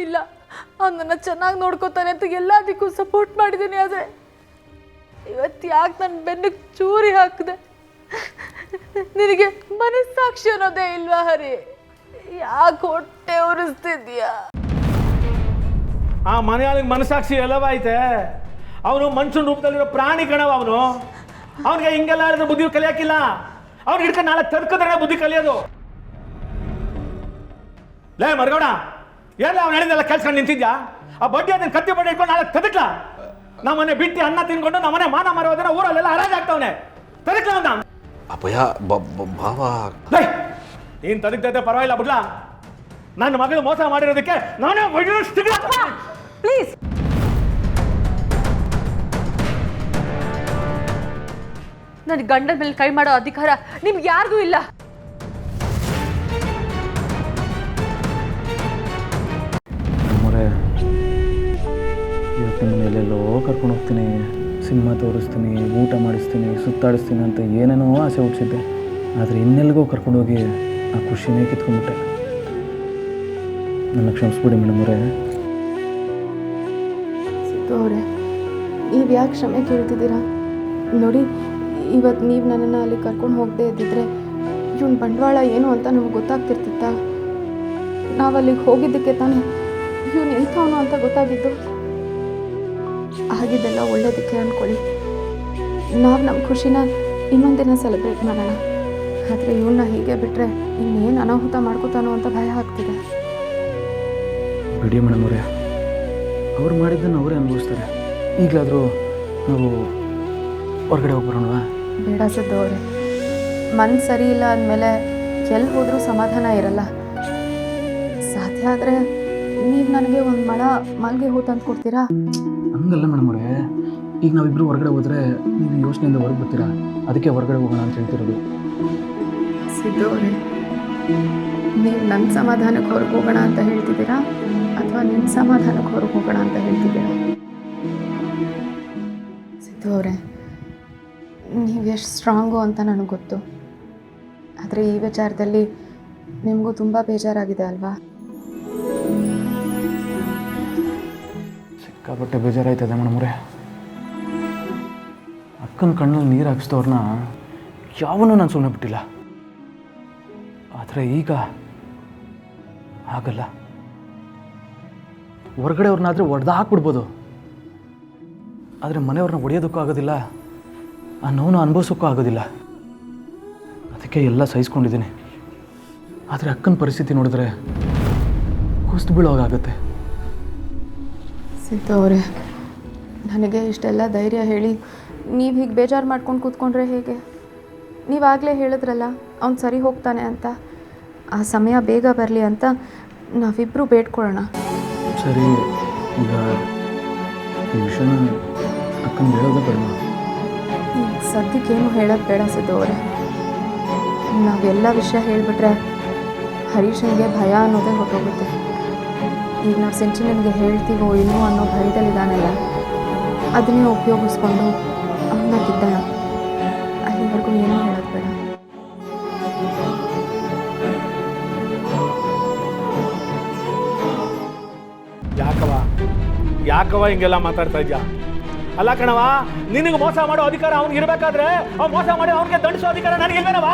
ಇಲ್ಲ ಅವನನ್ನು ಚೆನ್ನಾಗಿ ನೋಡ್ಕೋತಾನೆ ಅಂತ ಎಲ್ಲದಕ್ಕೂ ಸಪೋರ್ಟ್ ಮಾಡಿದ್ದೀನಿ. ಆದರೆ ಇವತ್ತು ಯಾಕೆ ನನ್ನ ಬೆನ್ನಿಗೆ ಚೂರಿ ಹಾಕಿದೆ? ನಿನಗೆ ಮನಸ್ಸಾಕ್ಷಿ ಅನ್ನೋದೇ ಇಲ್ವಾ ಹರಿ? ಯಾಕೆ ಹೊಟ್ಟೆ ಉರಿಸ್ತಿದ್ಯಾ? ಆ ಮನೆಯೊಳಗೆ ಮನಸ್ಸಾಕ್ಷಿ ಎಲ್ಲವಾಯ್ತೆ. ಅವನು ಮನುಷ್ಯನ ರೂಪದಲ್ಲಿರೋ ಪ್ರಾಣಿ ಕಣವ. ಅವನಿಗೆ ಹಿಂಗೆಲ್ಲ ಹೇಳಿದ್ರೆ ಬುದ್ಧಿ ಕಲಿಯಾಕಿಲ್ಲ. ಅವ್ನು ಹಿಡ್ಕೊಂಡು ನಾಳೆ ತಡ್ಕೋದ್ರೆ ಬುದ್ಧಿ ಕಲಿಯೋದು. ಲೇ ಮರ್ಗೌಡ, ಎಲ್ಲ ಅವ್ನು ಹೇಳಿದೆಲ್ಲ ಕೆಲ್ಸ್ಕೊಂಡು ನಿಂತಿದ್ಯಾ? ಆ ಬಡ್ಡಿ ಅದನ್ನ ಕತ್ತಿ ಬಡ್ಡಿ ಇಟ್ಕೊಂಡು ನಾಳೆ ತದಕ್ಲ. ನಮ್ಮನೆ ಬಿಟ್ಟು ಅನ್ನ ತಿನ್ಕೊಂಡು ನಮ್ಮನೆ ಮಾನ ಮರೋದನ್ನ ಊರಲ್ಲೆಲ್ಲ ಹರಾಜಾಗ್ತಾವನೆ. ತದಕ್ಲ ಅವನ ಅಪ್ಪಯ್ಯ ಭಾವ. ನೀನ್ ತದಕ್ತೈತೆ ಪರವಾಗಿಲ್ಲ ಬಿಡ್ಲಾ. ನನ್ನ ಮಗಳು ಮೋಸ ಮಾಡಿರೋದಕ್ಕೆ ನಾನೇ ಪ್ಲೀಸ್. ನನ್ನ ಗಂಡನ ಮೇಲೆ ಕೈ ಮಾಡೋ ಅಧಿಕಾರ ನಿಮ್ಗೆ ಯಾರಿಗೂ ಇಲ್ಲ. ಇವತ್ತು ನಿಮ್ಮನ್ನ ಎಲ್ಲೆಲ್ಲೋ ಕರ್ಕೊಂಡು ಹೋಗ್ತೀನಿ, ಸಿನಿಮಾ ತೋರಿಸ್ತೀನಿ, ಊಟ ಮಾಡಿಸ್ತೀನಿ, ಸುತ್ತಾಡಿಸ್ತೀನಿ ಅಂತ ಏನೇನೋ ಆಸೆ ಹುಟ್ಟಿಸಿದ್ದೆ. ಆದರೆ ಇನ್ನೆಲ್ಗೋ ಕರ್ಕೊಂಡೋಗಿ ಆ ಖುಷಿನೇ ಕಿತ್ಕೊಂಡ್ಬಿಟ್ಟೆ. ನನ್ನ ಕ್ಷಮಿಸ್ಬಿಡಿ ಮೇಡಮ್ ಅವರೇ. ಸಿದ್ದು ಅವರೇ, ನೀವು ಯಾಕೆ ಕ್ಷಮೆ ಕೇಳ್ತಿದ್ದೀರಾ? ನೋಡಿ, ಇವತ್ತು ನೀವು ನನ್ನನ್ನು ಅಲ್ಲಿ ಕರ್ಕೊಂಡು ಹೋಗದೆ ಇದ್ದಿದ್ರೆ ಇವನ ಬಂಡವಾಳ ಏನು ಅಂತ ನಮ್ಗೆ ಗೊತ್ತಾಗ್ತಿರ್ತಿತ್ತ? ನಾವು ಅಲ್ಲಿಗೆ ಹೋಗಿದ್ದಕ್ಕೆ ತಾನೇ ಇವನು ಎಂಥವನು ಅಂತ ಗೊತ್ತಾಗಿದ್ದು. ಆಗಿದ್ದೆಲ್ಲ ಒಳ್ಳೇದಕ್ಕೆ ಅಂದ್ಕೊಳ್ಳಿ. ನಾವು ನಮ್ಮ ಖುಷಿನ ಇನ್ನೊಂದು ದಿನ ಸೆಲೆಬ್ರೇಟ್ ಮಾಡೋಣ. ಆದರೆ ಇವನ್ನ ಹೀಗೆ ಬಿಟ್ಟರೆ ಇನ್ನೇನು ಅನಾಹುತ ಮಾಡ್ಕೋತಾನೋ ಅಂತ ಭಯ ಆಗ್ತಿದೆ. ಬಿಡಿ ಮೇಡಮ್ ಅವರೇ, ಅವ್ರು ಮಾಡಿದ್ದನ್ನು ಅವರೇ ಅನುಭವಿಸ್ತಾರೆ. ಈಗಲಾದರೂ ನಾವು ಹೊರಗಡೆ ಹೋಗ್ಬರೋಣವಾ? ಬೇಡ ಸಿದ್ದು ಅವರೇ, ಮನಸ್ಸು ಸರಿ ಇಲ್ಲ ಅಂದಮೇಲೆ ಎಲ್ಲಿ ಹೋದರೂ ಸಮಾಧಾನ ಇರಲ್ಲ. ಸಾಧ್ಯ ಆದರೆ ನೀವು ನನಗೆ ಒಂದು ಮಲ್ಗೆ ಹೂ ತಂದು ಕೊಡ್ತೀರಾ? ಹಂಗಲ್ಲ ಮೇಡಮ್ ಅವರೇ, ಈಗ ನಾವಿಬ್ಬರು ಹೊರಗಡೆ ಹೋದರೆ ನೀವು ಯೋಚನೆಯಿಂದ ಹೊರಗೆ ಬರ್ತೀರಾ. ಅದಕ್ಕೆ ಹೊರಗಡೆ ಹೋಗೋಣ ಅಂತ ಹೇಳ್ತಿರೋದು. ಸಿದ್ದು ಅವರೇ, ನೀವು ನನ್ನ ಸಮಾಧಾನಕ್ಕೆ ಹೊರಗೆ ಹೋಗೋಣ ಅಂತ ಹೇಳ್ತಿದ್ದೀರಾ ಅಥವಾ ನಿಮ್ಮ ಸಮಾಧಾನಕ್ಕೆ ಹೊರಗೆ ಹೋಗೋಣ ಅಂತ ಹೇಳ್ತಿದ್ದೀರಾ? ಸಿದ್ದು ಅವರೇ, ನೀವು ಎಷ್ಟು ಸ್ಟ್ರಾಂಗು ಅಂತ ನನಗೆ ಗೊತ್ತು. ಆದರೆ ಈ ವಿಚಾರದಲ್ಲಿ ನಿಮಗೂ ತುಂಬ ಬೇಜಾರಾಗಿದೆ ಅಲ್ವಾ? ಸಿಕ್ಕಾಪಟ್ಟೆ ಬೇಜಾರಾಯ್ತದೆ ಮೇಡಮ್ ಅವರೇ. ಅಕ್ಕನ ಕಣ್ಣಲ್ಲಿ ನೀರು ಹಾಕಿಸಿದವ್ರನ್ನ ಯಾವನ್ನೂ ನಾನು ಸುಮ್ಮನೆ ಬಿಟ್ಟಿಲ್ಲ. ಆದರೆ ಈಗ ಆಗಲ್ಲ. ಹೊರಗಡೆ ಅವ್ರನ್ನಾದರೆ ಒಡೆದು ಹಾಕ್ಬಿಡ್ಬೋದು, ಆದರೆ ಮನೆಯವ್ರನ್ನ ಹೊಡೆಯೋದಕ್ಕೂ ಆಗೋದಿಲ್ಲ, ಆ ನೋವನ್ನು ಅನುಭವಿಸೋಕ್ಕೂ ಆಗೋದಿಲ್ಲ. ಅದಕ್ಕೆ ಎಲ್ಲ ಸಹಿಸ್ಕೊಂಡಿದ್ದೀನಿ. ಆದರೆ ಅಕ್ಕನ ಪರಿಸ್ಥಿತಿ ನೋಡಿದ್ರೆ ಕುಸ್ದು ಬೀಳೋವಾಗುತ್ತೆ. ಸಿದ್ದು ಅವರೇ, ನನಗೆ ಇಷ್ಟೆಲ್ಲ ಧೈರ್ಯ ಹೇಳಿ ನೀವು ಹೀಗೆ ಬೇಜಾರು ಮಾಡ್ಕೊಂಡು ಕೂತ್ಕೊಂಡ್ರೆ ಹೇಗೆ? ನೀವಾಗಲೇ ಹೇಳಿದ್ರಲ್ಲ ಅವ್ನು ಸರಿ ಹೋಗ್ತಾನೆ ಅಂತ. ಆ ಸಮಯ ಬೇಗ ಬರಲಿ ಅಂತ ನಾವಿಬ್ಬರು ಬೇಡ್ಕೊಳ್ಳೋಣ. ಸರಿ, ಈಗ ಈ ವಿಷಯನ ಅಕ್ಕನಿಗೆ ಹೇಳೋದೇ ಬೇಡ. ಈಗ ಸದ್ಯಕ್ಕೇನು ಹೇಳೋದು ಬೇಡ ಸಿದ್ದು ಅವರೇ. ನಾವೆಲ್ಲ ವಿಷಯ ಹೇಳಿಬಿಟ್ರೆ ಹರೀಶನಿಗೆ ಭಯ ಅನ್ನೋದೇ ಹೊರಟೋಗುತ್ತೆ. ಈಗ ನಾವು ಸಿಂಚನನಿಗೆ ಹೇಳ್ತೀವೋ ಇಲ್ಲೋ ಅನ್ನೋ ಭಯದಲ್ಲಿದ್ದಾನಲ್ಲ, ಅದನ್ನೇ ಉಪಯೋಗಿಸ್ಕೊಂಡು ಅವನ್ನ ಗಿದ್ದಾನ. ಅಲ್ಲಿವರೆಗೂ ಏನೂ ಹೇಳೋದು ಬೇಡ. ಯಾಕವ ಹಿಂಗೆಲ್ಲ ಮಾತಾಡ್ತಾ ಇದ್ಯಾ? ಅಲ್ಲ ಕಣವ, ನಿನಗೆ ಮೋಸ ಮಾಡೋ ಅಧಿಕಾರ ಅವ್ನಿಗೆ ಇರಬೇಕಾದ್ರೆ ಅವ್ನು ಮೋಸ ಮಾಡಿ ಅವ್ನಿಗೆ ದಂಡಿಸೋ ಅಧಿಕಾರ ನನಗಿಲ್ವೇನವ?